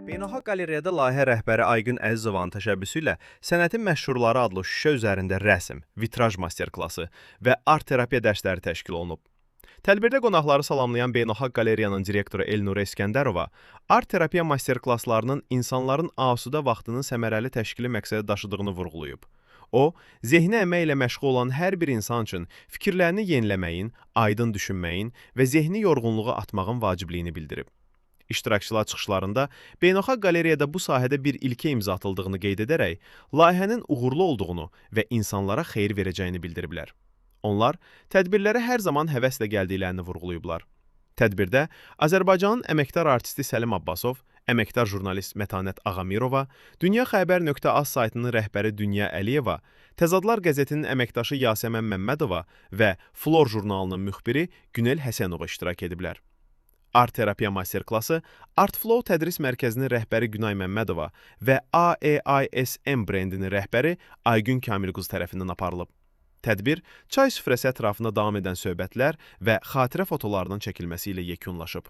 Beynəlxalq qalereyada layihə rəhbəri Aygün Əzizovanın təşəbbüsü ilə Sənətin Məşhurları adlı şüşə üzərində rəsm, vitraj master-klası və art terapiya dərsləri təşkil olunub. Tədbirdə qonaqları salamlayan Beynəlxalq Qalereyanın direktoru Elnur Eskəndərova art terapiya master-klaslarının insanların asudə vaxtının səmərəli təşkili məqsədi daşıdığını vurğulayıb. O, zehni əmək ilə məşğul olan hər bir insan üçün fikirlərini yeniləməyin, aydın düşünməyin və zehni yorğunluğu atmağın vacibliyini bildirib. İştirakçılar çıxışlarında Beynəlxalq Qalereyada bu sahədə bir ilkə imza atıldığını qeyd edərək, layihənin uğurlu olduğunu və insanlara xeyir verəcəyini bildiriblər. Onlar tədbirlərə hər zaman həvəslə gəldiklərini vurğulayıblar. Tədbirdə Azərbaycanın əməkdar artisti Səlim Abbasov, əməkdar jurnalist Mətanət Ağamirova, Dünyxəbər.az saytının rəhbəri Dünya Əliyeva, Təzadlar qəzetinin əməkdaşı Yasəmən Məmmədova və Flor jurnalının müxbiri Günel Həsənova iştirak ediblər. Art terapiya master-klası Artflow tədris mərkəzinin rəhbəri Günay Məmmədova və AEISM brendinin rəhbəri Aygün Kamilqız tərəfindən aparılıb. Tədbir çay süfrəsi ətrafında davam edən söhbətlər və xatirə fotolarının çəkilməsi ilə yekunlaşıb.